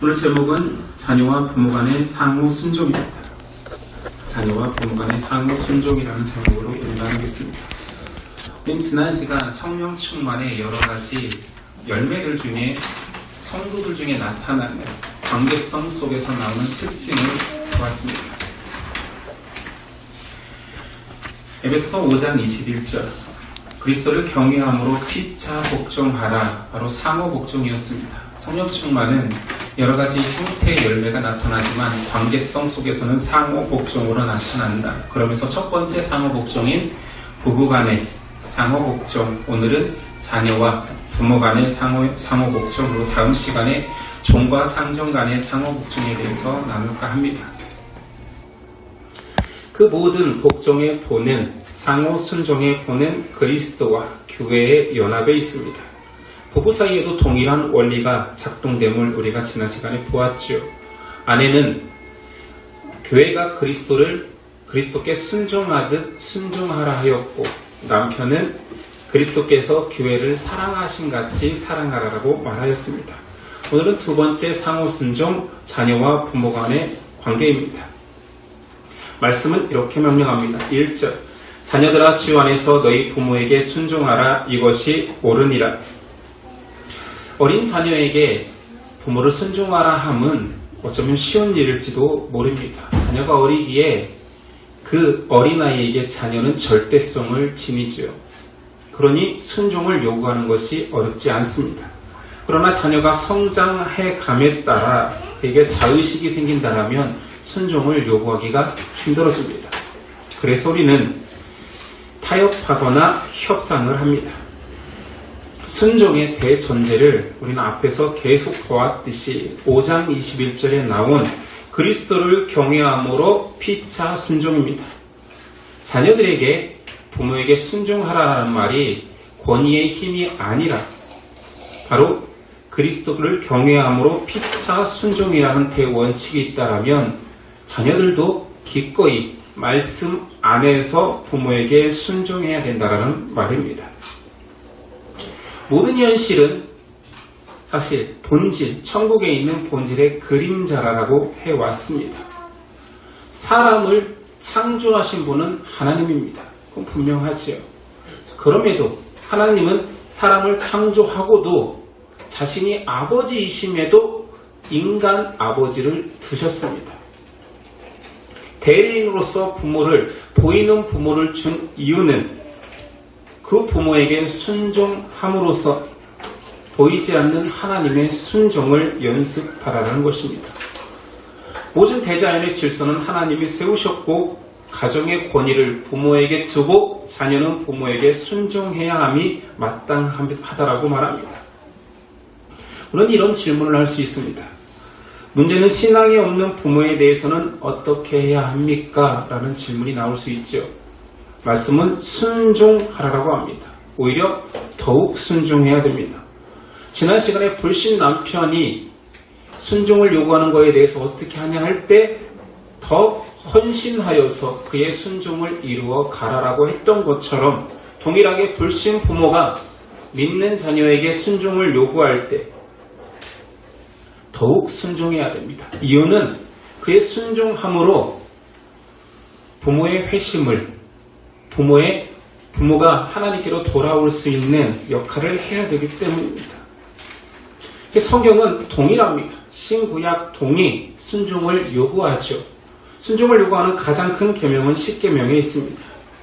오늘 제목은 자녀와 부모 간의 상호 순종입니다. 자녀와 부모 간의 상호 순종이라는 제목으로 은혜 나누겠습니다. 우린 지난 시간 성령 충만의 여러 가지 열매들 중에 성도들 중에 나타나는 관계성 속에서 나오는 특징을 보았습니다. 에베소서 5장 21절 그리스도를 경외함으로 피차 복종하라. 바로 상호 복종이었습니다. 성령 충만은 여러 가지 형태의 열매가 나타나지만 관계성 속에서는 상호 복종으로 나타난다. 그러면서 첫 번째 상호 복종인 부부 간의 상호 복종, 오늘은 자녀와 부모 간의 상호 복종으로 다음 시간에 종과 상종 간의 상호 복종에 대해서 나눌까 합니다. 그 모든 복종의 본은 상호 순종의 본은 그리스도와 교회의 연합에 있습니다. 부부 사이에도 동일한 원리가 작동됨을 우리가 지난 시간에 보았죠. 아내는 교회가 그리스도께 순종하듯 순종하라 하였고, 남편은 그리스도께서 교회를 사랑하신 같이 사랑하라라고 말하였습니다. 오늘은 두 번째 상호 순종, 자녀와 부모 간의 관계입니다. 말씀은 이렇게 명령합니다. 1절 자녀들아 주 안에서 너희 부모에게 순종하라. 이것이 옳으니라. 어린 자녀에게 부모를 순종하라 함은 어쩌면 쉬운 일일지도 모릅니다. 자녀가 어리기에 그 어린아이에게 자녀는 절대성을 지니지요. 그러니 순종을 요구하는 것이 어렵지 않습니다. 그러나 자녀가 성장해 감에 따라 그에게 자의식이 생긴다면 순종을 요구하기가 힘들어집니다. 그래서 우리는 타협하거나 협상을 합니다. 순종의 대전제를 우리는 앞에서 계속 보았듯이 5장 21절에 나온 그리스도를 경외함으로 피차 순종입니다. 자녀들에게 부모에게 순종하라는 말이 권위의 힘이 아니라 바로 그리스도를 경외함으로 피차 순종이라는 대원칙이 있다면 자녀들도 기꺼이 말씀 안에서 부모에게 순종해야 된다는 말입니다. 모든 현실은 사실 본질, 천국에 있는 본질의 그림자라고 해왔습니다. 사람을 창조하신 분은 하나님입니다. 그건 분명하지요. 그럼에도 하나님은 사람을 창조하고도 자신이 아버지이심에도 인간 아버지를 두셨습니다. 대리인으로서 보이는 부모를 준 이유는 그 부모에게 순종함으로써 보이지 않는 하나님의 순종을 연습하라는 것입니다. 모든 대자연의 질서는 하나님이 세우셨고 가정의 권위를 부모에게 두고 자녀는 부모에게 순종해야 함이 마땅하다라고 말합니다. 물론 이런 질문을 할 수 있습니다. 문제는 신앙이 없는 부모에 대해서는 어떻게 해야 합니까? 라는 질문이 나올 수 있죠. 말씀은 순종하라고 합니다. 오히려 더욱 순종해야 됩니다. 지난 시간에 불신 남편이 순종을 요구하는 것에 대해서 어떻게 하냐 할 때 더 헌신하여서 그의 순종을 이루어 가라라고 했던 것처럼 동일하게 불신 부모가 믿는 자녀에게 순종을 요구할 때 더욱 순종해야 됩니다. 이유는 그의 순종함으로 부모의 회심을 부모가 하나님께로 돌아올 수 있는 역할을 해야 되기 때문입니다. 성경은 동일합니다. 신구약 동의 순종을 요구하죠. 순종을 요구하는 가장 큰 계명은 10계명에 있습니다.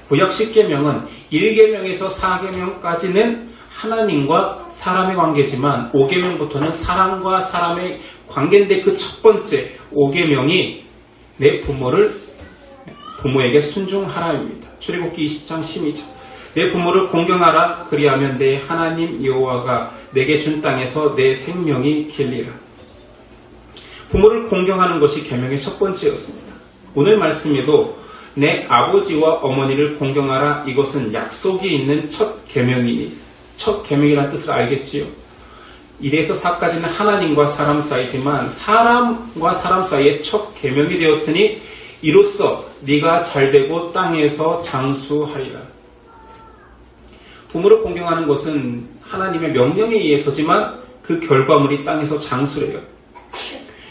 구약 10계명은 1계명에서 4계명까지는 하나님과 사람의 관계지만 5계명부터는 사람과 사람의 관계인데 그 첫 번째 5계명이 내 부모에게 순종하라입니다. 출애굽기 20장 12절 내 부모를 공경하라. 그리하면 내 하나님 여호와가 내게 준 땅에서 내 생명이 길리라. 부모를 공경하는 것이 계명의 첫 번째였습니다. 오늘 말씀에도 내 아버지와 어머니를 공경하라. 이것은 약속이 있는 첫 계명이니 첫 계명이라는 뜻을 알겠지요. 1에서 4까지는 하나님과 사람 사이지만 사람과 사람 사이의 첫 계명이 되었으니 이로써 네가 잘되고 땅에서 장수하리라. 부모를 공경하는 것은 하나님의 명령에 의해서지만 그 결과물이 땅에서 장수래요.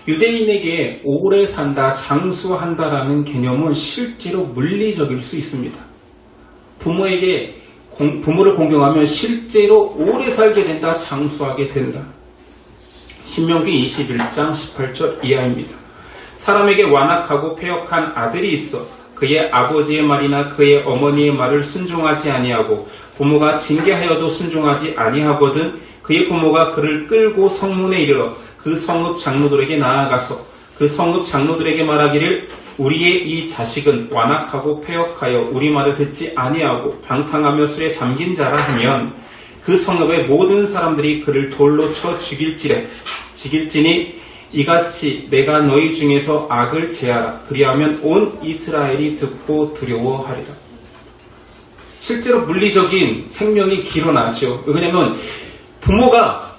유대인에게 오래 산다, 장수한다라는 개념은 실제로 물리적일 수 있습니다. 부모를 공경하면 실제로 오래 살게 된다, 장수하게 된다. 신명기 21장 18절 이하입니다. 사람에게 완악하고 패역한 아들이 있어 그의 아버지의 말이나 그의 어머니의 말을 순종하지 아니하고 부모가 징계하여도 순종하지 아니하거든 그의 부모가 그를 끌고 성문에 이르러 그 성읍 장로들에게 나아가서 그 성읍 장로들에게 말하기를 우리의 이 자식은 완악하고 패역하여 우리 말을 듣지 아니하고 방탕하며 술에 잠긴 자라 하면 그 성읍의 모든 사람들이 그를 돌로 쳐 죽일지니 이같이 내가 너희 중에서 악을 제하라. 그리하면 온 이스라엘이 듣고 두려워하리라. 실제로 물리적인 생명이 길어나죠. 왜냐하면 부모가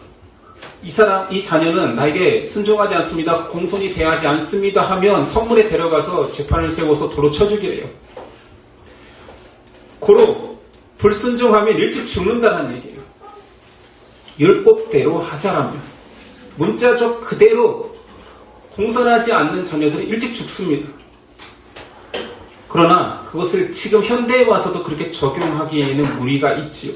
이 자녀는 나에게 순종하지 않습니다. 공손히 대하지 않습니다 하면 성문에 데려가서 재판을 세워서 도로 쳐주기래요. 고로 불순종하면 일찍 죽는다는 얘기예요. 율법대로 하자라면 문자적 그대로 공손하지 않는 자녀들은 일찍 죽습니다. 그러나 그것을 지금 현대에 와서도 그렇게 적용하기에는 무리가 있지요.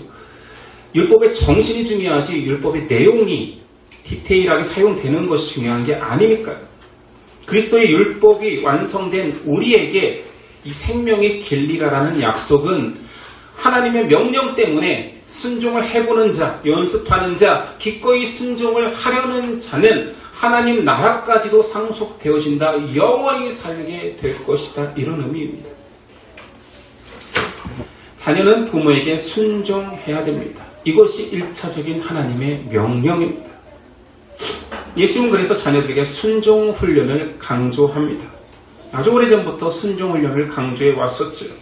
율법의 정신이 중요하지 율법의 내용이 디테일하게 사용되는 것이 중요한 게 아니니까요. 그리스도의 율법이 완성된 우리에게 이 생명의 길리라라는 약속은 하나님의 명령 때문에 순종을 해보는 자, 연습하는 자, 기꺼이 순종을 하려는 자는 하나님 나라까지도 상속되어진다, 영원히 살게 될 것이다, 이런 의미입니다. 자녀는 부모에게 순종해야 됩니다. 이것이 1차적인 하나님의 명령입니다. 예수님은 그래서 자녀들에게 순종 훈련을 강조합니다. 아주 오래전부터 순종 훈련을 강조해 왔었죠.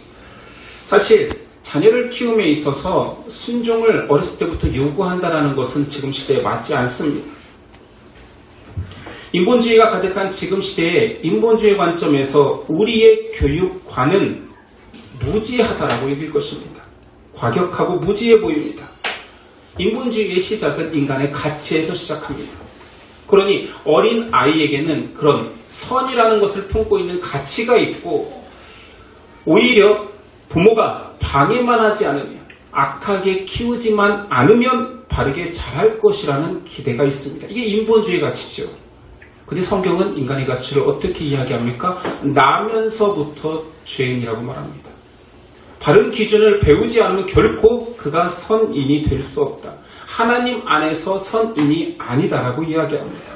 사실 자녀를 키움에 있어서 순종을 어렸을 때부터 요구한다는 것은 지금 시대에 맞지 않습니다. 인본주의가 가득한 지금 시대에 인본주의 관점에서 우리의 교육관은 무지하다라고 여길 것입니다. 과격하고 무지해 보입니다. 인본주의의 시작은 인간의 가치에서 시작합니다. 그러니 어린 아이에게는 그런 선이라는 것을 품고 있는 가치가 있고 오히려 부모가 방해만 하지 않으면 악하게 키우지만 않으면 바르게 자랄 것이라는 기대가 있습니다. 이게 인본주의 가치죠. 그런데 성경은 인간의 가치를 어떻게 이야기합니까? 나면서부터 죄인이라고 말합니다. 바른 기준을 배우지 않으면 결코 그가 선인이 될 수 없다. 하나님 안에서 선인이 아니다라고 이야기합니다.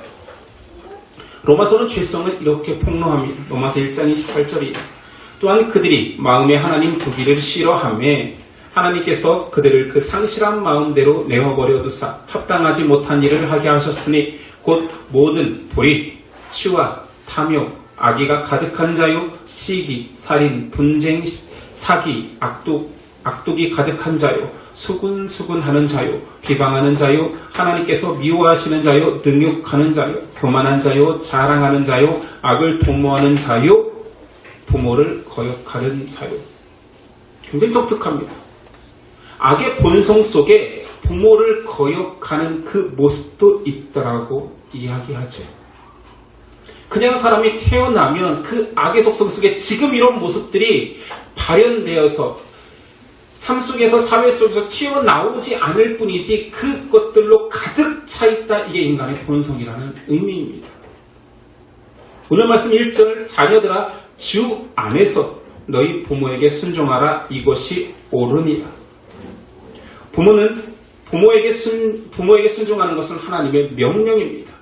로마서는 죄성을 이렇게 폭로합니다. 로마서 1장 28절이에요. 또한 그들이 마음에 하나님 두기를 싫어하매 하나님께서 그들을 그 상실한 마음대로 내어버려 두사 합당하지 못한 일을 하게 하셨으니 곧 모든 불의, 치와, 탐욕, 악의가 가득한 자요, 시기, 살인, 분쟁, 사기, 악독이 가득한 자요, 수군수군하는 자요, 비방하는 자요, 하나님께서 미워하시는 자요, 능욕하는 자요, 교만한 자요, 자랑하는 자요, 악을 도모하는 자요, 부모를 거역하는 자요. 굉장히 독특합니다. 악의 본성 속에 부모를 거역하는 그 모습도 있다라고 이야기하죠. 그냥 사람이 태어나면 그 악의 속성 속에 지금 이런 모습들이 발현되어서 삶 속에서 사회 속에서 튀어나오지 않을 뿐이지 그것들로 가득 차 있다. 이게 인간의 본성이라는 의미입니다. 오늘 말씀 1절 자녀들아 주 안에서 너희 부모에게 순종하라. 이것이 옳으니라. 부모에게 순종하는 것은 하나님의 명령입니다.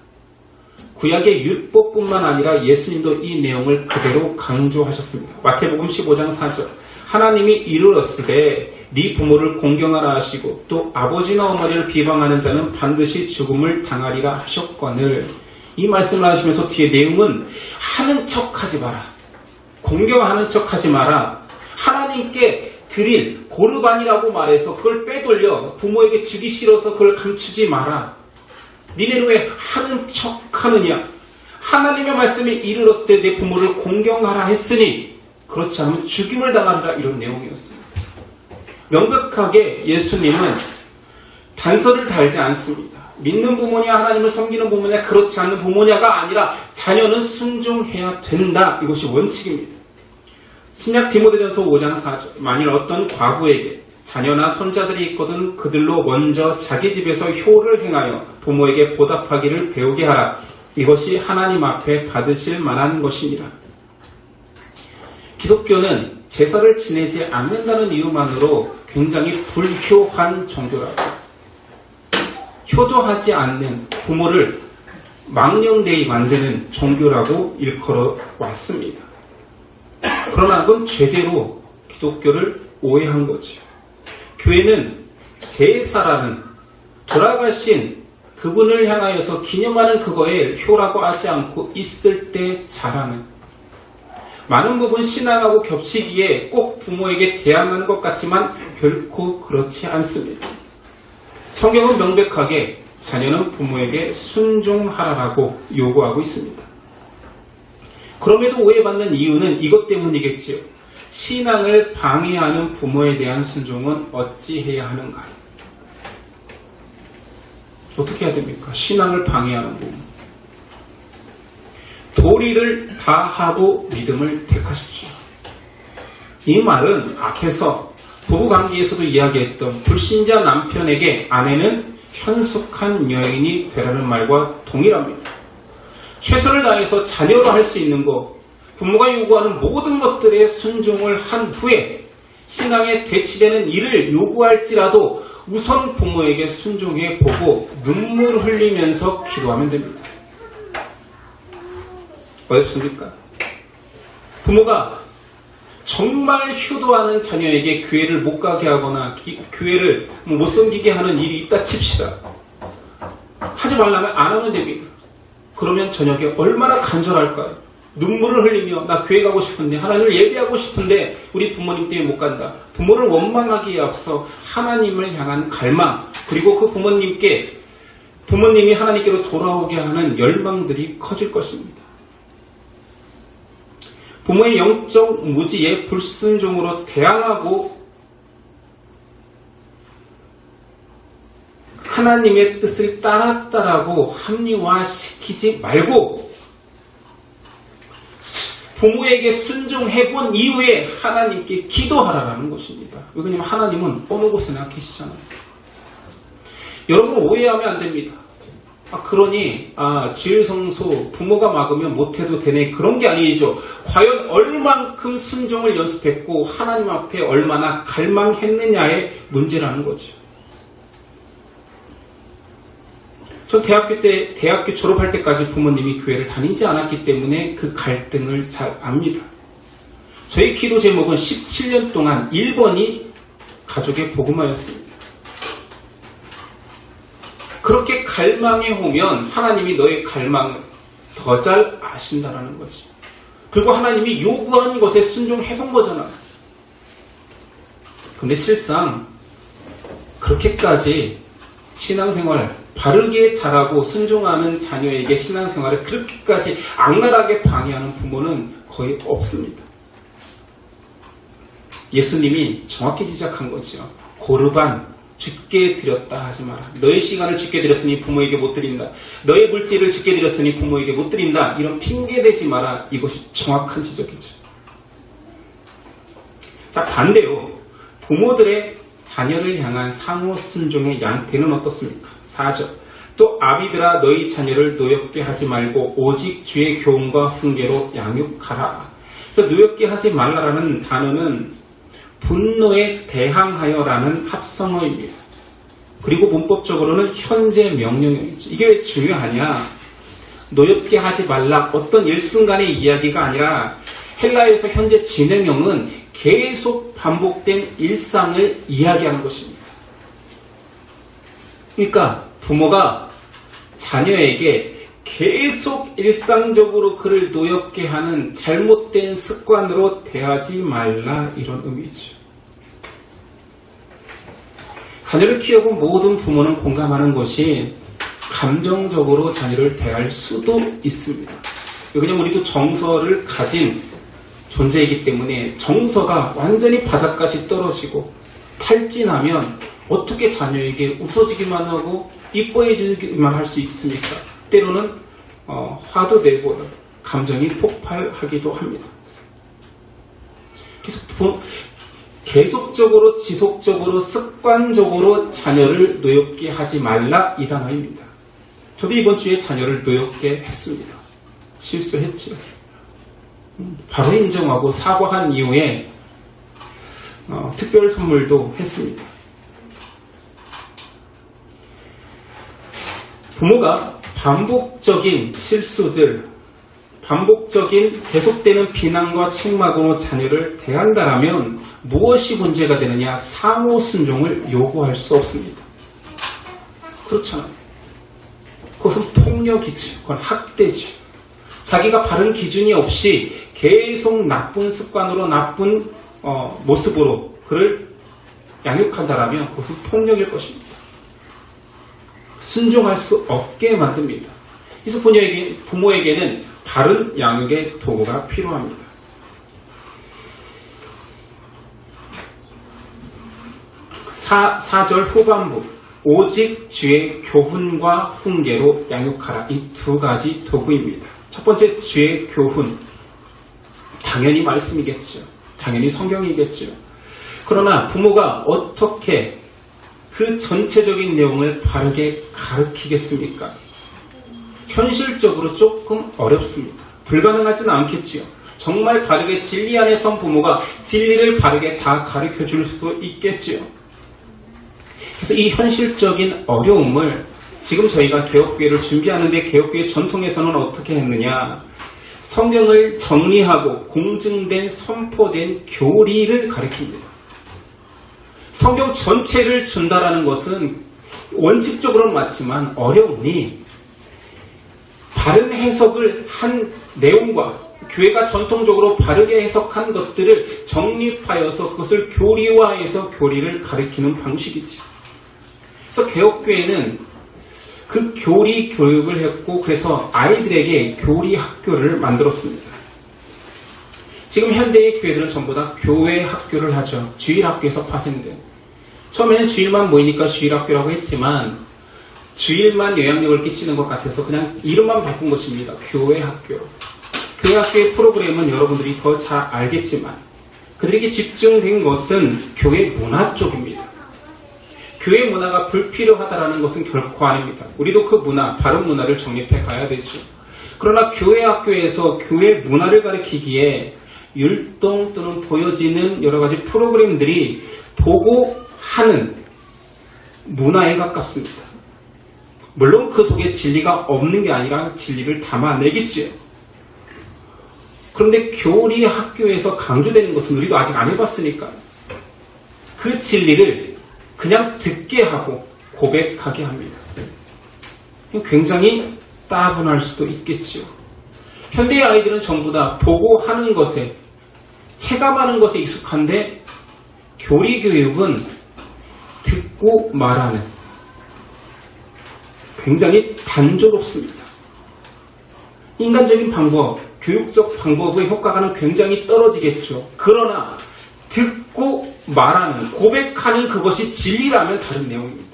구약의 율법뿐만 아니라 예수님도 이 내용을 그대로 강조하셨습니다. 마태복음 15장 4절 하나님이 이르렀으되 네 부모를 공경하라 하시고 또 아버지나 어머니를 비방하는 자는 반드시 죽음을 당하리라 하셨거늘. 이 말씀을 하시면서 뒤에 내용은 하는 척하지 마라. 공경하는 척하지 마라. 하나님께 드릴 고르반이라고 말해서 그걸 빼돌려 부모에게 주기 싫어서 그걸 감추지 마라. 니네는 왜 하는 척하느냐. 하나님의 말씀이 이르렀을 때 내 부모를 공경하라 했으니 그렇지 않으면 죽임을 당한다. 이런 내용이었습니다. 명백하게 예수님은 단서를 달지 않습니다. 믿는 부모냐 하나님을 섬기는 부모냐 그렇지 않는 부모냐가 아니라 자녀는 순종해야 된다. 이것이 원칙입니다. 신약 디모데전서 5장 4절. 만일 어떤 과부에게 자녀나 손자들이 있거든 그들로 먼저 자기 집에서 효를 행하여 부모에게 보답하기를 배우게 하라. 이것이 하나님 앞에 받으실 만한 것이니라. 기독교는 제사를 지내지 않는다는 이유만으로 굉장히 불효한 종교라고. 효도하지 않는 부모를 망령되이 만드는 종교라고 일컬어 왔습니다. 그러나 그건 제대로 기독교를 오해한 거죠. 교회는 제사라는 돌아가신 그분을 향하여서 기념하는 그거에 효라고 하지 않고 있을 때 자라는 많은 부분 신앙하고 겹치기에 꼭 부모에게 대항하는 것 같지만 결코 그렇지 않습니다. 성경은 명백하게 자녀는 부모에게 순종하라고 요구하고 있습니다. 그럼에도 오해받는 이유는 이것 때문이겠지요. 신앙을 방해하는 부모에 대한 순종은 어찌해야 하는가? 어떻게 해야 됩니까? 신앙을 방해하는 부모. 도리를 다하고 믿음을 택하십시오. 이 말은 앞에서 부부관계에서도 이야기했던 불신자 남편에게 아내는 현숙한 여인이 되라는 말과 동일합니다. 최선을 다해서 자녀로 할 수 있는 것, 부모가 요구하는 모든 것들에 순종을 한 후에 신앙에 대치되는 일을 요구할지라도 우선 부모에게 순종해 보고 눈물을 흘리면서 기도하면 됩니다. 어렵습니까? 부모가 정말 효도하는 자녀에게 교회를 못 가게 하거나 교회를 못 섬기게 하는 일이 있다 칩시다. 하지 말라면 안 하면 됩니다. 그러면 저녁에 얼마나 간절할까요? 눈물을 흘리며 나 교회 가고 싶은데 하나님을 예배하고 싶은데 우리 부모님 때문에 못 간다. 부모를 원망하기에 앞서 하나님을 향한 갈망 그리고 그 부모님이 하나님께로 돌아오게 하는 열망들이 커질 것입니다. 부모의 영적 무지에 불순종으로 대항하고 하나님의 뜻을 따랐다라고 합리화시키지 말고 부모에게 순종해본 이후에 하나님께 기도하라는 것입니다. 왜냐하면 하나님은 어느 곳에나 계시잖아요. 여러분 오해하면 안 됩니다. 그러니 주일 성소 부모가 막으면 못해도 되네 그런 게 아니죠. 과연 얼만큼 순종을 연습했고 하나님 앞에 얼마나 갈망했느냐의 문제라는 거죠. 전 대학교 졸업할 때까지 부모님이 교회를 다니지 않았기 때문에 그 갈등을 잘 압니다. 저희 기도 제목은 17년 동안 1번이 가족의 복음화였습니다. 그렇게 갈망해 오면 하나님이 너의 갈망을 더 잘 아신다라는 거지. 그리고 하나님이 요구한 것에 순종해본 거잖아. 근데 실상 그렇게까지 신앙생활 바르게 자라고 순종하는 자녀에게 신앙생활을 그렇게까지 악랄하게 방해하는 부모는 거의 없습니다. 예수님이 정확히 지적한 거죠. 고르반 주께 드렸다 하지 마라. 너의 시간을 주께 드렸으니 부모에게 못 드린다. 너의 물질을 주께 드렸으니 부모에게 못 드린다. 이런 핑계대지 마라. 이것이 정확한 지적이죠. 자, 반대로 부모들의 자녀를 향한 상호 순종의 양태는 어떻습니까? 4절. 또 아비들아 너희 자녀를 노엽게 하지 말고 오직 주의 교훈과 훈계로 양육하라. 그래서 노엽게 하지 말라라는 단어는 분노에 대항하여라는 합성어입니다. 그리고 문법적으로는 현재 명령형이죠. 이게 왜 중요하냐? 노엽게 하지 말라 어떤 일순간의 이야기가 아니라 헬라에서 현재 진행형은 계속 반복된 일상을 이야기하는 것입니다. 그러니까 부모가 자녀에게 계속 일상적으로 그를 노엽게 하는 잘못된 습관으로 대하지 말라 이런 의미죠. 자녀를 키워본 모든 부모는 공감하는 것이 감정적으로 자녀를 대할 수도 있습니다. 왜냐하면 우리도 정서를 가진 존재이기 때문에 정서가 완전히 바닥까지 떨어지고 탈진하면 어떻게 자녀에게 웃어주기만 하고 이뻐해 주기만 할 수 있습니까? 때로는 화도 내고 감정이 폭발하기도 합니다. 그래서 계속적으로 지속적으로 습관적으로 자녀를 노엽게 하지 말라 이 단어입니다. 저도 이번 주에 자녀를 노엽게 했습니다. 실수했죠. 바로 인정하고 사과한 이후에 특별 선물도 했습니다. 부모가 반복적인 실수들, 반복적인 계속되는 비난과 책망으로 자녀를 대한다라면 무엇이 문제가 되느냐? 상호 순종을 요구할 수 없습니다. 그렇잖아요. 그것은 폭력이지, 그건 학대지. 자기가 바른 기준이 없이 계속 나쁜 습관으로 나쁜 모습으로 그를 양육한다라면 그것은 폭력일 것입니다. 순종할 수 없게 만듭니다. 그래서 부모에게는 바른 양육의 도구가 필요합니다. 4절 후반부 오직 주의 교훈과 훈계로 양육하라. 이 두 가지 도구입니다. 첫 번째 주의 교훈. 당연히 말씀이겠죠. 당연히 성경이겠죠. 그러나 부모가 어떻게 그 전체적인 내용을 바르게 가르치겠습니까? 현실적으로 조금 어렵습니다. 불가능하지는 않겠지요. 정말 바르게 진리 안에 선 부모가 진리를 바르게 다 가르쳐 줄 수도 있겠지요. 그래서 이 현실적인 어려움을 지금 저희가 개혁교회를 준비하는데 개혁교회 전통에서는 어떻게 했느냐? 성경을 정리하고 공증된 선포된 교리를 가르칩니다. 성경 전체를 준다라는 것은 원칙적으로는 맞지만 어려우니 바른 해석을 한 내용과 교회가 전통적으로 바르게 해석한 것들을 정립하여서 그것을 교리화해서 교리를 가르치는 방식이지. 그래서 개혁교회는 그 교리 교육을 했고 그래서 아이들에게 교리 학교를 만들었습니다. 지금 현대의 교회들은 전부 다 교회 학교를 하죠. 주일학교에서 파생된. 처음에는 주일만 모이니까 주일학교라고 했지만 주일만 영향력을 끼치는 것 같아서 그냥 이름만 바꾼 것입니다. 교회 학교. 교회 학교의 프로그램은 여러분들이 더 잘 알겠지만 그들에게 집중된 것은 교회 문화 쪽입니다. 교회 문화가 불필요하다는 것은 결코 아닙니다. 우리도 그 문화, 바른 문화를 정립해 가야 되죠. 그러나 교회 학교에서 교회 문화를 가르치기에 율동 또는 보여지는 여러 가지 프로그램들이 보고 하는 문화에 가깝습니다. 물론 그 속에 진리가 없는 게 아니라 진리를 담아내겠지요. 그런데 교리 학교에서 강조되는 것은 우리도 아직 안 해봤으니까 그 진리를 그냥 듣게 하고 고백하게 합니다. 굉장히 따분할 수도 있겠지요. 현대의 아이들은 전부 다 보고 하는 것에 체감하는 것에 익숙한데 교리 교육은 듣고 말하는 굉장히 단조롭습니다. 인간적인 방법, 교육적 방법의 효과가 굉장히 떨어지겠죠. 그러나 듣고 말하는, 고백하는 그것이 진리라면 다른 내용입니다.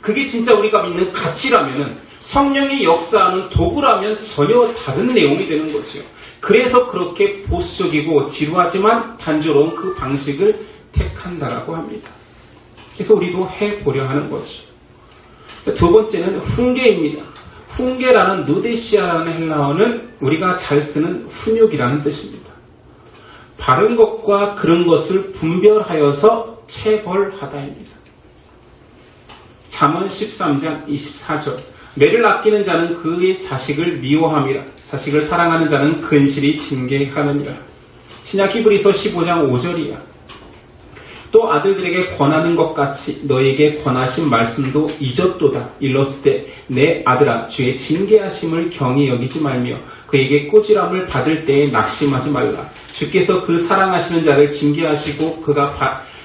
그게 진짜 우리가 믿는 가치라면 성령이 역사하는 도구라면 전혀 다른 내용이 되는 거죠. 그래서 그렇게 보수적이고 지루하지만 단조로운 그 방식을 택한다라고 합니다. 그래서 우리도 해보려 하는 거죠. 두 번째는 훈계입니다. 훈계라는 누데시아라는 헬라어는 우리가 잘 쓰는 훈육이라는 뜻입니다. 바른 것과 그런 것을 분별하여서 체벌하다입니다. 잠언 13장 24절 매를 아끼는 자는 그의 자식을 미워함이라 자식을 사랑하는 자는 근실히 징계하느니라. 신약 히브리서 15장 5절이야. 또 아들들에게 권하는 것 같이 너에게 권하신 말씀도 잊었도다. 일렀을 때 내 아들아 주의 징계하심을 경히 여기지 말며 그에게 꼬질함을 받을 때에 낙심하지 말라. 주께서 그 사랑하시는 자를 징계하시고 그가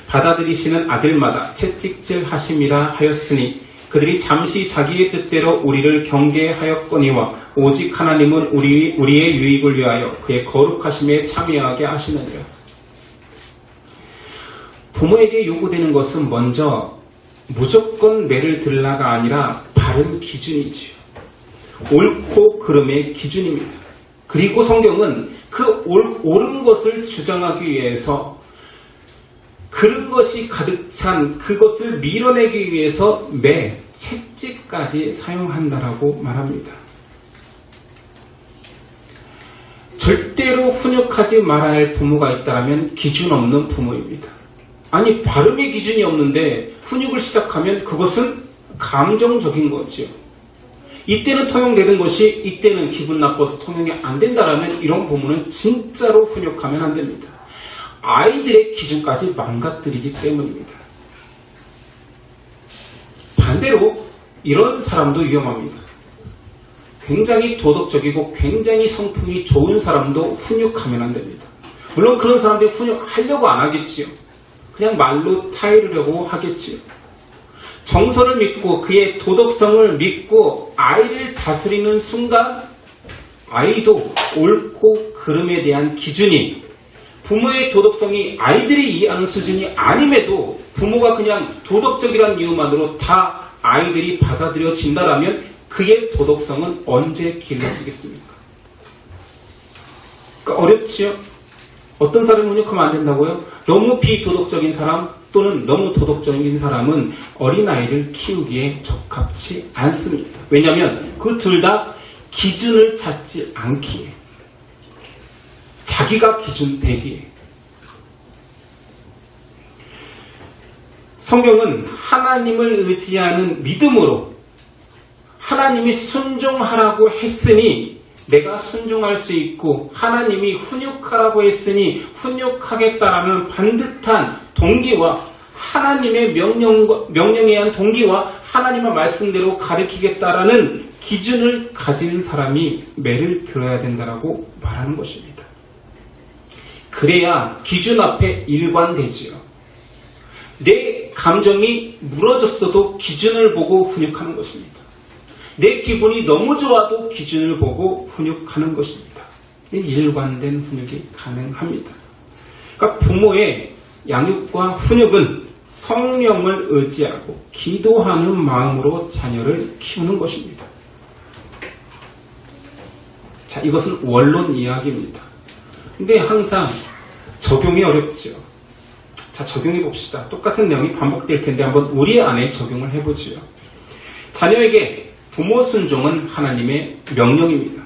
받아들이시는 아들마다 채찍질하심이라 하였으니 그들이 잠시 자기의 뜻대로 우리를 경계하였거니와 오직 하나님은 우리의 유익을 위하여 그의 거룩하심에 참여하게 하시느니라. 부모에게 요구되는 것은 먼저 무조건 매를 들라가 아니라 바른 기준이지요. 옳고 그름의 기준입니다. 그리고 성경은 그 옳은 것을 주장하기 위해서 그런 것이 가득 찬 그것을 밀어내기 위해서 매 채찍까지 사용한다라고 말합니다. 절대로 훈육하지 말아야 할 부모가 있다면 기준 없는 부모입니다. 아니 발음의 기준이 없는데 훈육을 시작하면 그것은 감정적인 거지요. 이때는 통용되는 것이 이때는 기분 나빠서 통용이 안 된다라면 이런 부모는 진짜로 훈육하면 안 됩니다. 아이들의 기준까지 망가뜨리기 때문입니다. 반대로 이런 사람도 위험합니다. 굉장히 도덕적이고 굉장히 성품이 좋은 사람도 훈육하면 안 됩니다. 물론 그런 사람들이 훈육하려고 안 하겠지요. 그냥 말로 타이르려고 하겠지요. 정서를 믿고 그의 도덕성을 믿고 아이를 다스리는 순간 아이도 옳고 그름에 대한 기준이 부모의 도덕성이 아이들이 이해하는 수준이 아님에도 부모가 그냥 도덕적이라는 이유만으로 다 아이들이 받아들여진다라면 그의 도덕성은 언제 길러지겠습니까? 그러니까 어렵지요? 어떤 사람을 훈육하면 안 된다고요? 너무 비도덕적인 사람 또는 너무 도덕적인 사람은 어린아이를 키우기에 적합치 않습니다. 왜냐하면 그 둘 다 기준을 찾지 않기에 자기가 기준 되기에 성경은 하나님을 의지하는 믿음으로 하나님이 순종하라고 했으니 내가 순종할 수 있고 하나님이 훈육하라고 했으니 훈육하겠다라는 반듯한 동기와 하나님의 명령에 의한 동기와 하나님의 말씀대로 가르치겠다라는 기준을 가진 사람이 매를 들어야 된다라고 말하는 것입니다. 그래야 기준 앞에 일관되지요. 내 감정이 무너졌어도 기준을 보고 훈육하는 것입니다. 내 기분이 너무 좋아도 기준을 보고 훈육하는 것입니다. 일관된 훈육이 가능합니다. 그러니까 부모의 양육과 훈육은 성령을 의지하고 기도하는 마음으로 자녀를 키우는 것입니다. 자, 이것은 원론 이야기입니다. 근데 항상 적용이 어렵죠. 자, 적용해 봅시다. 똑같은 내용이 반복될 텐데 한번 우리 안에 적용을 해보지요. 자녀에게 부모 순종은 하나님의 명령입니다.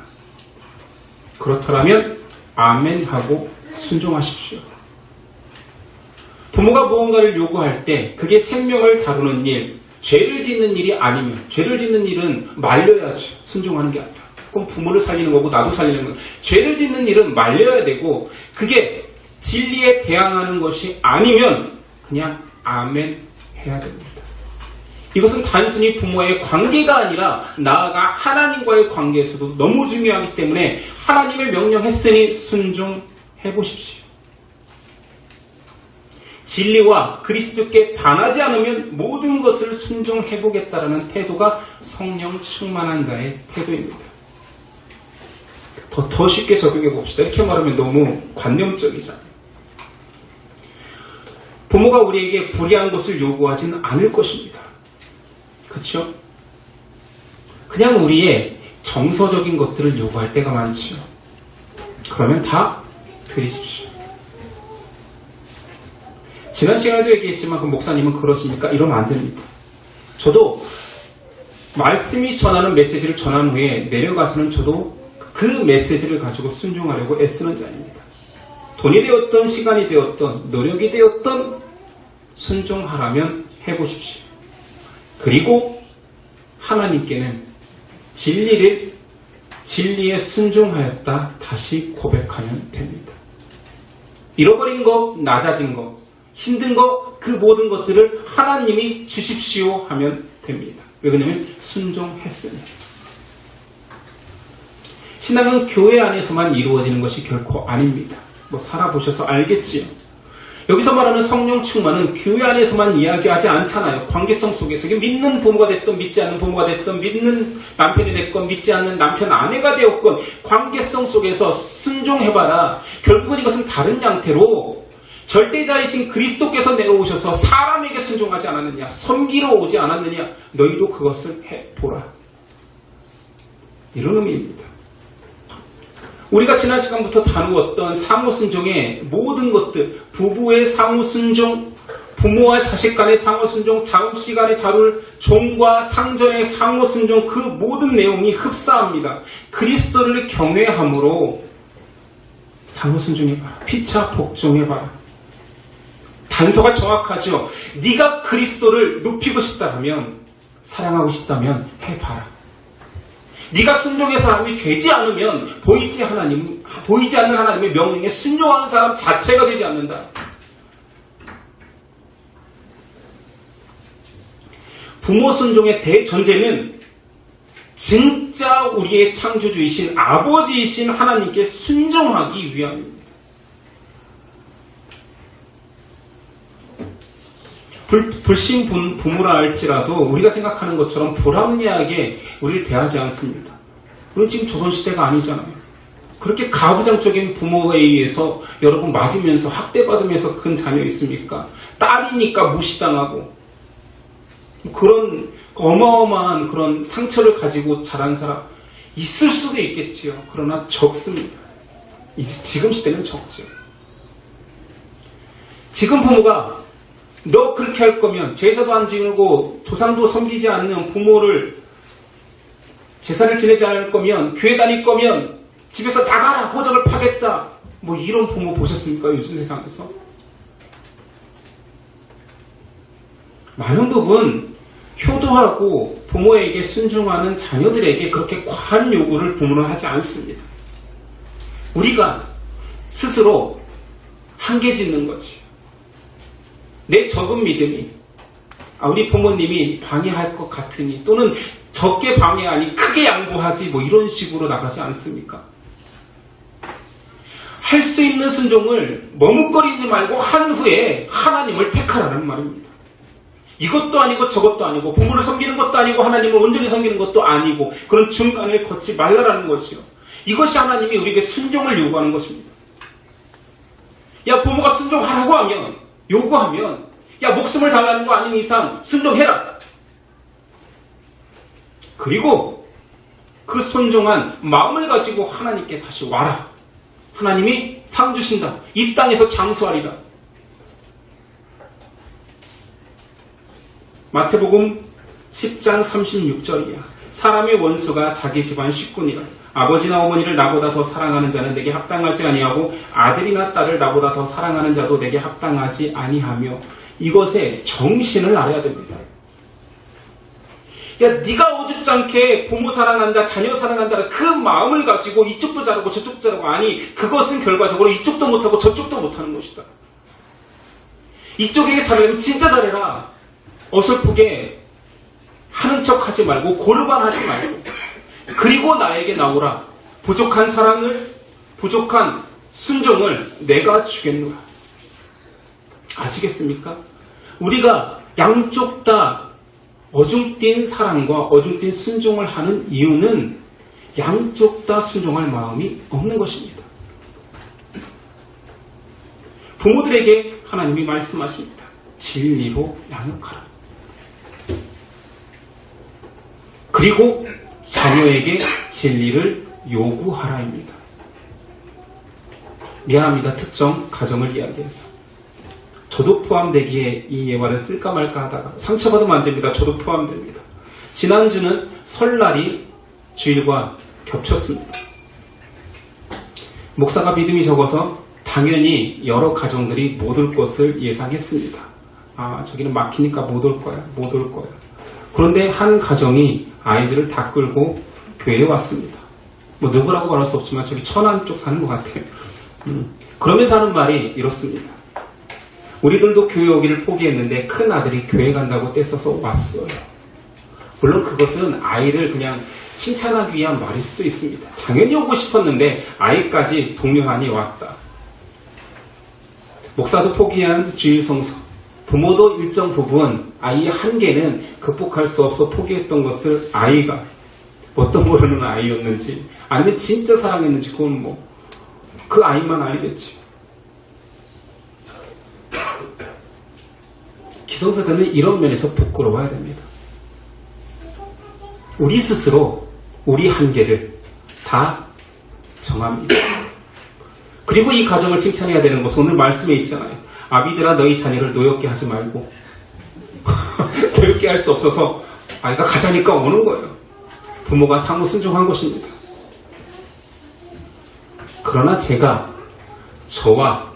그렇다면 아멘 하고 순종하십시오. 부모가 무언가를 요구할 때 그게 생명을 다루는 일, 죄를 짓는 일이 아니면 죄를 짓는 일은 말려야죠. 순종하는 게 아니라. 그럼 부모를 살리는 거고 나도 살리는 거고 죄를 짓는 일은 말려야 되고 그게 진리에 대항하는 것이 아니면 그냥 아멘 해야 됩니다. 이것은 단순히 부모의 관계가 아니라 나아가 하나님과의 관계에서도 너무 중요하기 때문에 하나님의 명령했으니 순종해 보십시오. 진리와 그리스도께 반하지 않으면 모든 것을 순종해 보겠다라는 태도가 성령 충만한 자의 태도입니다. 더 쉽게 적용해 봅시다. 이렇게 말하면 너무 관념적이잖아요. 부모가 우리에게 불의한 것을 요구하지는 않을 것입니다. 그렇죠? 그냥 우리의 정서적인 것들을 요구할 때가 많죠. 그러면 다 드리십시오. 지난 시간에도 얘기했지만 그 목사님은 그러십니까? 이러면 안 됩니다. 저도 말씀이 전하는 메시지를 전한 후에 내려가서는 저도 그 메시지를 가지고 순종하려고 애쓰는 자입니다. 돈이 되었던 시간이 되었던 노력이 되었던 순종하라면 해보십시오. 그리고 하나님께는 진리에 순종하였다 다시 고백하면 됩니다. 잃어버린 것, 낮아진 것, 힘든 것, 그 모든 것들을 하나님이 주십시오 하면 됩니다. 왜 그러냐면 순종했으니. 신앙은 교회 안에서만 이루어지는 것이 결코 아닙니다. 살아보셔서 알겠지요. 여기서 말하는 성령 충만은 교회 안에서만 이야기하지 않잖아요. 관계성 속에서 믿는 부모가 됐던 믿지 않는 부모가 됐던 믿는 남편이 됐건 믿지 않는 남편 아내가 되었건 관계성 속에서 순종해봐라. 결국은 이것은 다른 양태로 절대자이신 그리스도께서 내려오셔서 사람에게 순종하지 않았느냐, 섬기러 오지 않았느냐, 너희도 그것을 해보라. 이런 의미입니다. 우리가 지난 시간부터 다루었던 상호순종의 모든 것들, 부부의 상호순종, 부모와 자식 간의 상호순종, 다음 시간에 다룰 종과 상전의 상호순종, 그 모든 내용이 흡사합니다. 그리스도를 경외함으로 상호순종해봐라. 피차 복종해봐라. 단서가 정확하죠. 네가 그리스도를 높이고 싶다면, 사랑하고 싶다면 해봐라. 네가 순종의 사람이 되지 않으면 보이지 않는 하나님의 명령에 순종하는 사람 자체가 되지 않는다. 부모 순종의 대전제는 진짜 우리의 창조주이신 아버지이신 하나님께 순종하기 위함입니다. 불신 부모라 할지라도 우리가 생각하는 것처럼 불합리하게 우리를 대하지 않습니다. 우리는 지금 조선시대가 아니잖아요. 그렇게 가부장적인 부모에 의해서 여러분 맞으면서 학대받으면서 큰 자녀 있습니까? 딸이니까 무시당하고 그런 어마어마한 그런 상처를 가지고 자란 사람 있을 수도 있겠지요. 그러나 적습니다. 지금 시대는 적죠. 지금 부모가 너 그렇게 할 거면 제사도 안 지내고 조상도 섬기지 않는 부모를 제사를 지내지 않을 거면 교회 다닐 거면 집에서 나가라 호적을 파겠다 뭐 이런 부모 보셨습니까? 요즘 세상에서 많은 부분 효도하고 부모에게 순종하는 자녀들에게 그렇게 과한 요구를 부모는 하지 않습니다. 우리가 스스로 한계 짓는 거지. 내 적은 믿음이 우리 부모님이 방해할 것 같으니 또는 적게 방해하니 크게 양보하지 뭐 이런 식으로 나가지 않습니까? 할 수 있는 순종을 머뭇거리지 말고 한 후에 하나님을 택하라는 말입니다. 이것도 아니고 저것도 아니고 부모를 섬기는 것도 아니고 하나님을 온전히 섬기는 것도 아니고 그런 중간을 걷지 말라라는 것이요. 이것이 하나님이 우리에게 순종을 요구하는 것입니다. 야 부모가 순종하라고 하면 요구하면 야 목숨을 달라는 거 아닌 이상 순종해라. 그리고 그 순종한 마음을 가지고 하나님께 다시 와라. 하나님이 상 주신다. 이 땅에서 장수하리라. 마태복음 10장 36절이야. 사람의 원수가 자기 집안 식구니라. 아버지나 어머니를 나보다 더 사랑하는 자는 내게 합당하지 아니하고 아들이나 딸을 나보다 더 사랑하는 자도 내게 합당하지 아니하며 이것의 정신을 알아야 됩니다. 야, 네가 어줍잖게 부모 사랑한다, 자녀 사랑한다 그 마음을 가지고 이쪽도 잘하고 저쪽도 잘하고 아니 그것은 결과적으로 이쪽도 못하고 저쪽도 못하는 것이다. 이쪽에게 잘하려면 진짜 잘해라. 어설프게 하는 척 하지 말고 고르반 하지 말고 그리고 나에게 나오라. 부족한 사랑을 부족한 순종을 내가 주겠노라. 아시겠습니까? 우리가 양쪽 다 어중뛴 사랑과 어중뛴 순종을 하는 이유는 양쪽 다 순종할 마음이 없는 것입니다. 부모들에게 하나님이 말씀하십니다. 진리로 양육하라. 그리고 자녀에게 진리를 요구하라입니다. 미안합니다. 특정 가정을 이야기해서. 저도 포함되기에 이 예화를 쓸까 말까 하다가 상처받으면 안 됩니다. 저도 포함됩니다. 지난주는 설날이 주일과 겹쳤습니다. 목사가 믿음이 적어서 당연히 여러 가정들이 못 올 것을 예상했습니다. 저기는 막히니까 못 올 거야. 못 올 거야. 그런데 한 가정이 아이들을 다 끌고 교회에 왔습니다. 뭐 누구라고 말할 수 없지만 저기 천안 쪽 사는 것 같아요. 그러면서 하는 말이 이렇습니다. 우리들도 교회 오기를 포기했는데 큰 아들이 교회 간다고 떼써서 왔어요. 물론 그것은 아이를 그냥 칭찬하기 위한 말일 수도 있습니다. 당연히 오고 싶었는데 아이까지 동료하니 왔다. 목사도 포기한 주일 성서. 부모도 일정 부분 아이의 한계는 극복할 수 없어 포기했던 것을 아이가 어떤 모르는 아이였는지 아니면 진짜 사랑했는지 그건 뭐 그 아이만 알겠지. 기성세대는 이런 면에서 부끄러워야 됩니다. 우리 스스로 우리 한계를 다 정합니다. 그리고 이 가정을 칭찬해야 되는 것은 오늘 말씀에 있잖아요. 아비들아 너희 자녀를 노엽게 하지 말고 노엽게 할 수 없어서 아이가 가자니까 오는 거예요. 부모가 상호 순종한 것입니다. 그러나 제가 저와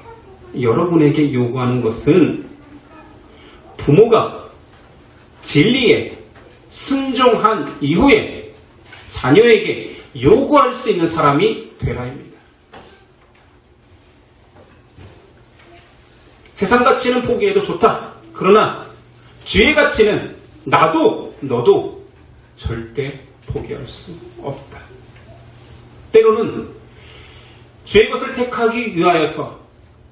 여러분에게 요구하는 것은 부모가 진리에 순종한 이후에 자녀에게 요구할 수 있는 사람이 되라입니다. 세상 가치는 포기해도 좋다. 그러나 주의 가치는 나도 너도 절대 포기할 수 없다. 때로는 주의 것을 택하기 위하여서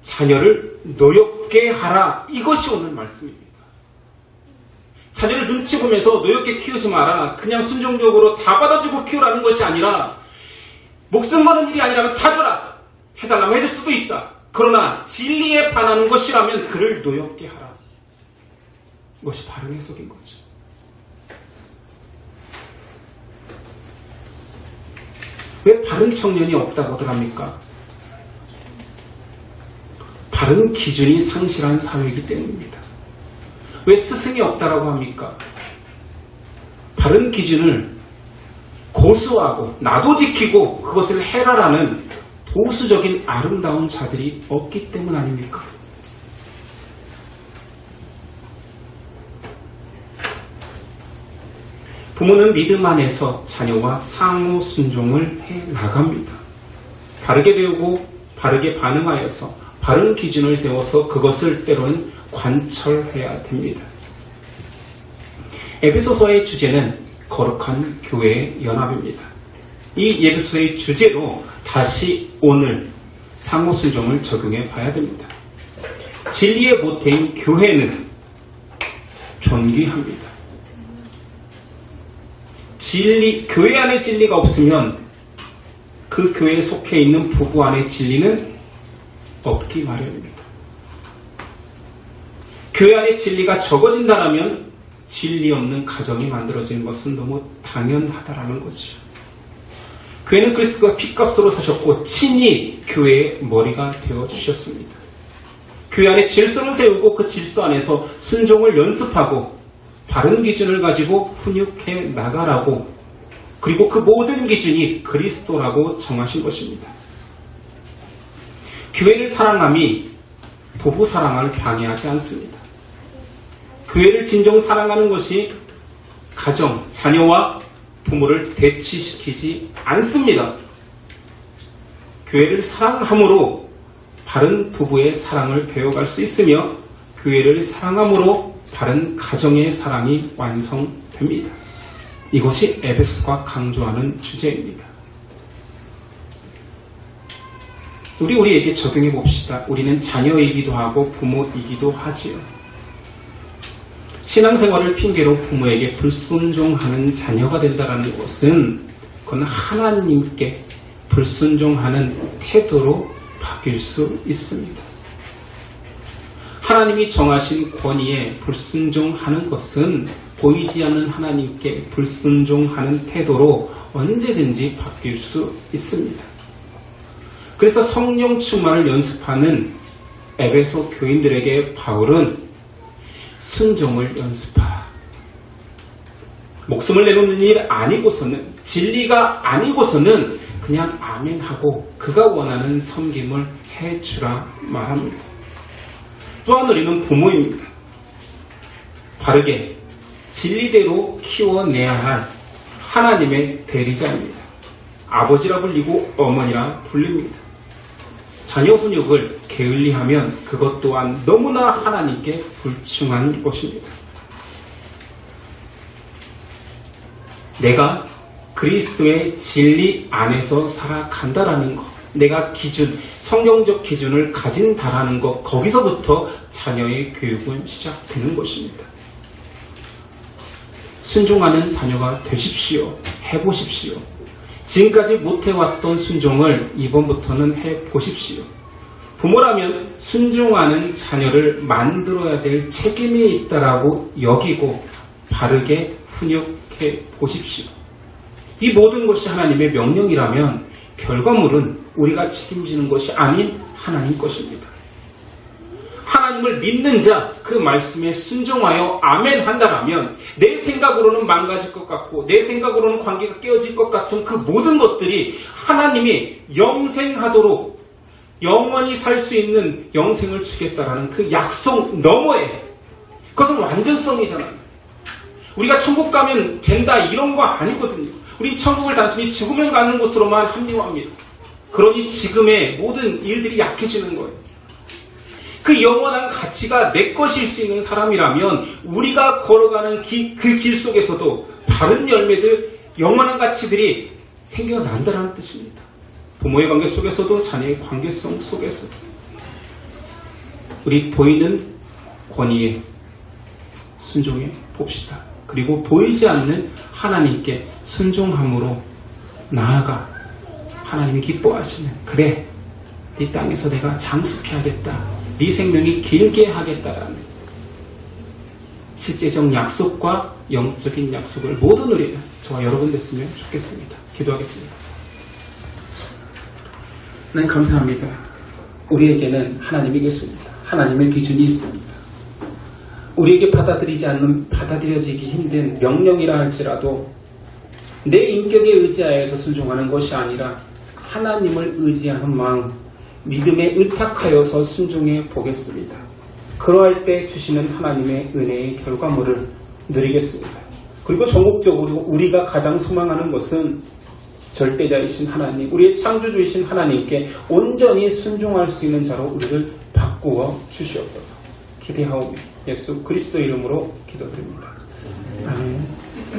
자녀를 노엽게 하라. 이것이 오늘 말씀입니다. 자녀를 눈치 보면서 노엽게 키우지 마라. 그냥 순종적으로 다 받아주고 키우라는 것이 아니라 목숨 거는 일이 아니라면 다 줘라. 해달라면 해줄 수도 있다. 그러나 진리에 반하는 것이라면 그를 노엽게 하라. 이것이 바른 해석인 거죠. 왜 바른 청년이 없다고들 합니까? 바른 기준이 상실한 사회이기 때문입니다. 왜 스승이 없다라고 합니까? 바른 기준을 고수하고 나도 지키고 그것을 해라라는 보수적인 아름다운 자들이 없기 때문 아닙니까? 부모는 믿음 안에서 자녀와 상호 순종을 해 나갑니다. 바르게 배우고 바르게 반응하여서 바른 기준을 세워서 그것을 때로는 관철해야 됩니다. 에베소서의 주제는 거룩한 교회의 연합입니다. 이 에베소서의 주제로 다시 오늘 상호 순종을 적용해 봐야 됩니다. 진리의 모태인 교회는 존귀합니다. 교회 안에 진리가 없으면 그 교회에 속해 있는 부부 안에 진리는 없기 마련입니다. 교회 안에 진리가 적어진다면 진리 없는 가정이 만들어지는 것은 너무 당연하다라는 거죠. 교회는 그리스도가 핏값으로 사셨고 친히 교회의 머리가 되어주셨습니다. 교회 안에 질서를 세우고 그 질서 안에서 순종을 연습하고 바른 기준을 가지고 훈육해 나가라고, 그리고 그 모든 기준이 그리스도라고 정하신 것입니다. 교회를 사랑함이 부부 사랑을 방해하지 않습니다. 교회를 진정 사랑하는 것이 가정, 자녀와 부모를 대치시키지 않습니다. 교회를 사랑함으로 바른 부부의 사랑을 배워갈 수 있으며 교회를 사랑함으로 바른 가정의 사랑이 완성됩니다. 이것이 에베소가 강조하는 주제입니다. 우리에게 적용해 봅시다. 우리는 자녀이기도 하고 부모이기도 하지요. 신앙생활을 핑계로 부모에게 불순종하는 자녀가 된다는 것은 그건 하나님께 불순종하는 태도로 바뀔 수 있습니다. 하나님이 정하신 권위에 불순종하는 것은 보이지 않는 하나님께 불순종하는 태도로 언제든지 바뀔 수 있습니다. 그래서 성령 충만을 연습하는 에베소 교인들에게 바울은 순종을 연습하라. 목숨을 내놓는 일 아니고서는, 진리가 아니고서는 그냥 아멘하고 그가 원하는 섬김을 해주라 말합니다. 또한 우리는 부모입니다. 바르게 진리대로 키워내야 할 하나님의 대리자입니다. 아버지라 불리고 어머니라 불립니다. 자녀 훈육을 게을리하면 그것 또한 너무나 하나님께 불충한 것입니다. 내가 그리스도의 진리 안에서 살아간다라는 것, 내가 기준, 성경적 기준을 가진다라는 것, 거기서부터 자녀의 교육은 시작되는 것입니다. 순종하는 자녀가 되십시오. 해보십시오. 지금까지 못해왔던 순종을 이번부터는 해보십시오. 부모라면 순종하는 자녀를 만들어야 될 책임이 있다라고 여기고 바르게 훈육해 보십시오. 이 모든 것이 하나님의 명령이라면 결과물은 우리가 책임지는 것이 아닌 하나님 것입니다. 하나님을 믿는 자, 그 말씀에 순종하여 아멘 한다라면 내 생각으로는 망가질 것 같고 내 생각으로는 관계가 깨어질 것 같은 그 모든 것들이 하나님이 영생하도록 영원히 살 수 있는 영생을 주겠다라는 그 약속 너머에, 그것은 완전성이잖아요. 우리가 천국 가면 된다 이런 거 아니거든요. 우리 천국을 단순히 죽으면 가는 곳으로만 합리화합니다. 그러니 지금의 모든 일들이 약해지는 거예요. 그 영원한 가치가 내 것일 수 있는 사람이라면 우리가 걸어가는 그 길 속에서도 바른 열매들, 영원한 가치들이 생겨난다는 뜻입니다. 부모의 관계 속에서도 자녀의 관계성 속에서도 우리 보이는 권위에 순종해 봅시다. 그리고 보이지 않는 하나님께 순종함으로 나아가 하나님이 기뻐하시는, 그래 이 땅에서 내가 장수해야겠다, 네 생명이 길게 하겠다라는 실제적 약속과 영적인 약속을 모두 누리는 저와 여러분 됐으면 좋겠습니다. 기도하겠습니다. 하나님 감사합니다. 우리에게는 하나님이 계십니다. 하나님의 기준이 있습니다. 우리에게 받아들여지기 힘든 명령이라 할지라도 내 인격에 의지하여서 순종하는 것이 아니라 하나님을 의지하는 마음, 믿음에 의탁하여서 순종해 보겠습니다. 그러할 때 주시는 하나님의 은혜의 결과물을 누리겠습니다. 그리고 전국적으로 우리가 가장 소망하는 것은 절대자이신 하나님, 우리의 창조주이신 하나님께 온전히 순종할 수 있는 자로 우리를 바꾸어 주시옵소서. 기대하오며 예수 그리스도 이름으로 기도드립니다. 아멘.